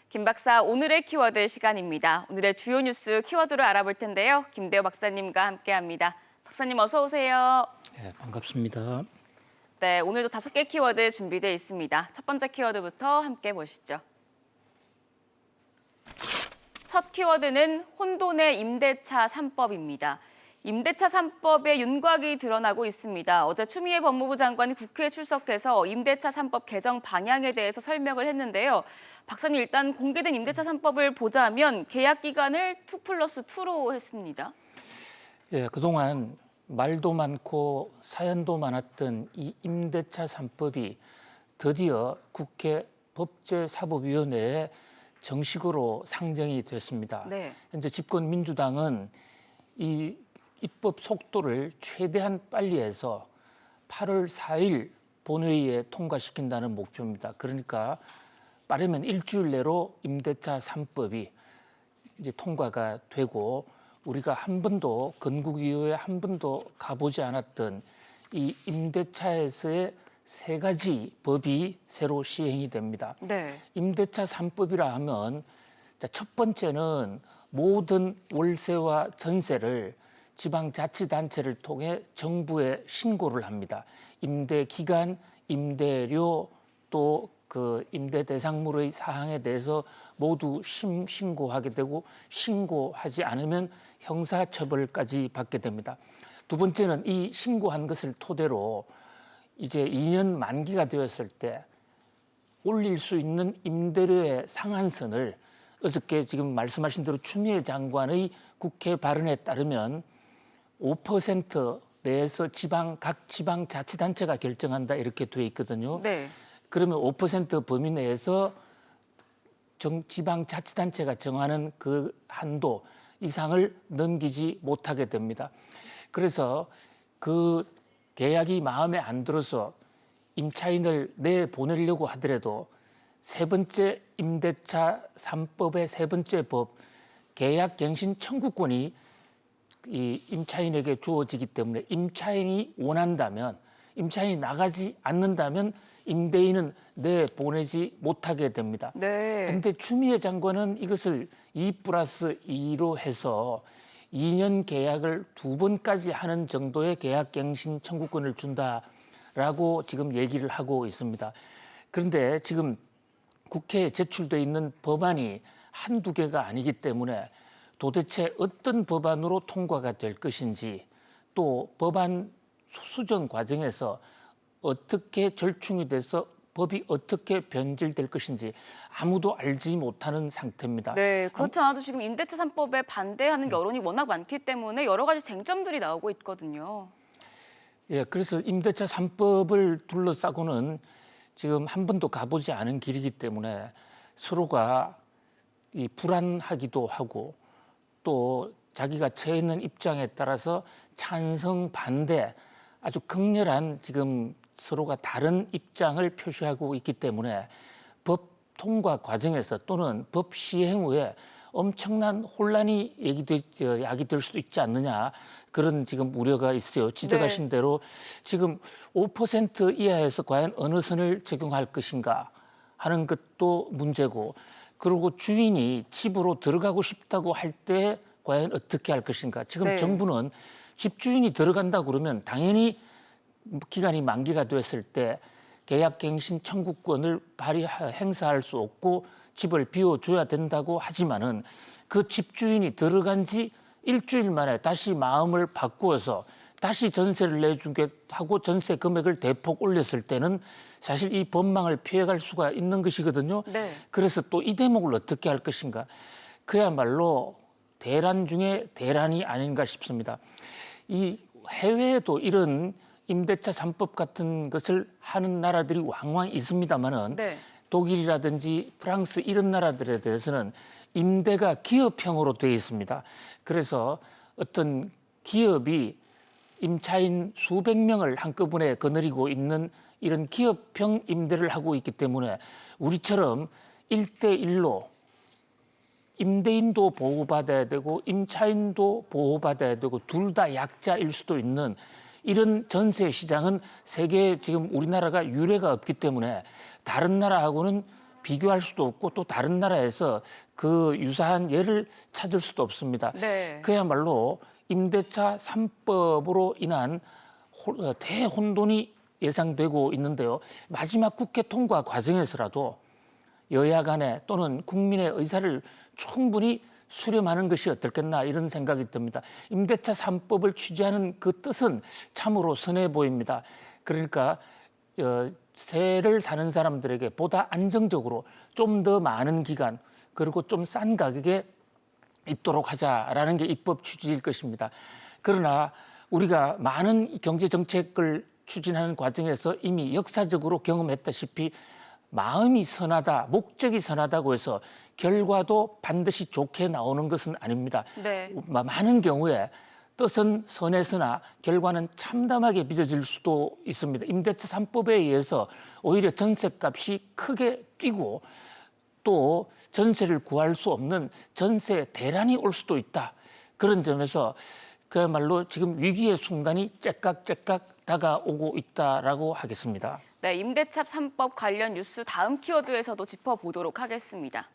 김 박사, 오늘의 키워드 시간입니다. 오늘의 주요 뉴스 키워드를 알아볼 텐데요. 김대호 박사님과 함께합니다. 박사님 어서 오세요. 네, 반갑습니다. 네, 오늘도 5개 키워드 준비되어 있습니다. 첫 번째 키워드부터 함께 보시죠. 첫 키워드는 혼돈의 임대차 3법입니다. 임대차 3법의 윤곽이 드러나고 있습니다. 어제 추미애 법무부 장관이 국회에 출석해서 임대차 3법 개정 방향에 대해서 설명을 했는데요. 박사님, 일단 공개된 임대차 3법을 보자면 계약 기간을 2+2로 했습니다. 예, 그동안 말도 많고 사연도 많았던 이 임대차 3법이 드디어 국회 법제사법위원회에 정식으로 상정이 됐습니다. 네. 현재 집권 민주당은 이 입법 속도를 최대한 빨리 해서 8월 4일 본회의에 통과시킨다는 목표입니다. 그러니까 빠르면 일주일 내로 임대차 3법이 이제 통과가 되고 우리가 한 번도 건국 이후에 한 번도 가보지 않았던 이 임대차에서의 3가지 법이 새로 시행이 됩니다. 네. 임대차 3법이라 하면 첫 번째는 모든 월세와 전세를 지방자치단체를 통해 정부에 신고를 합니다. 임대 기간, 임대료 또 그 임대 대상물의 사항에 대해서 모두 신고하게 되고 신고하지 않으면 형사처벌까지 받게 됩니다. 두 번째는 이 신고한 것을 토대로 이제 2년 만기가 되었을 때 올릴 수 있는 임대료의 상한선을 어저께 지금 말씀하신 대로 추미애 장관의 국회 발언에 따르면 5% 내에서 각 지방자치단체가 결정한다 이렇게 돼 있거든요. 네. 그러면 5% 범위 내에서 지방자치단체가 정하는 그 한도 이상을 넘기지 못하게 됩니다. 그래서 그 계약이 마음에 안 들어서 임차인을 내보내려고 하더라도 세 번째 임대차 3법의 세 번째 법 계약갱신 청구권이 이 임차인에게 주어지기 때문에 임차인이 원한다면 임차인이 나가지 않는다면 임대인은 내보내지 못하게 됩니다. 그런데 네. 추미애 장관은 이것을 2+2로 해서 2년 계약을 2번까지 하는 정도의 계약갱신 청구권을 준다라고 지금 얘기를 하고 있습니다. 그런데 지금 국회에 제출돼 있는 법안이 한두 개가 아니기 때문에 도대체 어떤 법안으로 통과가 될 것인지 또 법안 수정 과정에서 어떻게 절충이 돼서 법이 어떻게 변질될 것인지 아무도 알지 못하는 상태입니다. 네, 그렇지 않아도 지금 임대차 3법에 반대하는 여론이 워낙 많기 때문에 여러 가지 쟁점들이 나오고 있거든요. 예, 그래서 임대차 3법을 둘러싸고는 지금 한 번도 가보지 않은 길이기 때문에 서로가 이 불안하기도 하고 또 자기가 처해 있는 입장에 따라서 찬성, 반대 아주 극렬한 지금 서로가 다른 입장을 표시하고 있기 때문에 법 통과 과정에서 또는 법 시행 후에 엄청난 혼란이 야기될 수도 있지 않느냐 그런 지금 우려가 있어요. 지적하신 네. 대로 지금 5% 이하에서 과연 어느 선을 적용할 것인가 하는 것도 문제고 그리고 주인이 집으로 들어가고 싶다고 할 때 과연 어떻게 할 것인가. 지금 네. 정부는 집주인이 들어간다 그러면 당연히 기간이 만기가 됐을 때 계약갱신 청구권을 행사할 수 없고 집을 비워줘야 된다고 하지만은 그 집주인이 들어간 지 일주일 만에 다시 마음을 바꾸어서 다시 전세를 내주겠다고 전세 금액을 대폭 올렸을 때는 사실 이 법망을 피해갈 수가 있는 것이거든요. 네. 그래서 또 이 대목을 어떻게 할 것인가. 그야말로 대란 중에 대란이 아닌가 싶습니다. 이 해외에도 이런 임대차 3법 같은 것을 하는 나라들이 왕왕 있습니다만은 네. 독일이라든지 프랑스 이런 나라들에 대해서는 임대가 기업형으로 되어 있습니다. 그래서 어떤 기업이 임차인 수백 명을 한꺼번에 거느리고 있는 이런 기업형 임대를 하고 있기 때문에 우리처럼 1대1로 임대인도 보호받아야 되고 임차인도 보호받아야 되고 둘 다 약자일 수도 있는 이런 전세 시장은 세계에 지금 우리나라가 유례가 없기 때문에 다른 나라하고는 비교할 수도 없고 또 다른 나라에서 그 유사한 예를 찾을 수도 없습니다. 네. 그야말로 임대차 3법으로 인한 대혼돈이 예상되고 있는데요. 마지막 국회 통과 과정에서라도 여야 간에 또는 국민의 의사를 충분히 수렴하는 것이 어떻겠나 이런 생각이 듭니다. 임대차 3법을 취지하는 그 뜻은 참으로 선해 보입니다. 그러니까 세를 사는 사람들에게 보다 안정적으로 좀 더 많은 기간 그리고 좀 싼 가격에 있도록 하자라는 게 입법 취지일 것입니다. 그러나 우리가 많은 경제 정책을 추진하는 과정에서 이미 역사적으로 경험했다시피 마음이 선하다, 목적이 선하다고 해서 결과도 반드시 좋게 나오는 것은 아닙니다. 네. 많은 경우에 뜻은 선했으나 결과는 참담하게 빚어질 수도 있습니다. 임대차 3법에 의해서 오히려 전셋값이 크게 뛰고 또 전세를 구할 수 없는 전세 대란이 올 수도 있다. 그런 점에서 그야말로 지금 위기의 순간이 째깍째깍 다가오고 있다라고 하겠습니다. 네, 임대차 3법 관련 뉴스 다음 키워드에서도 짚어보도록 하겠습니다.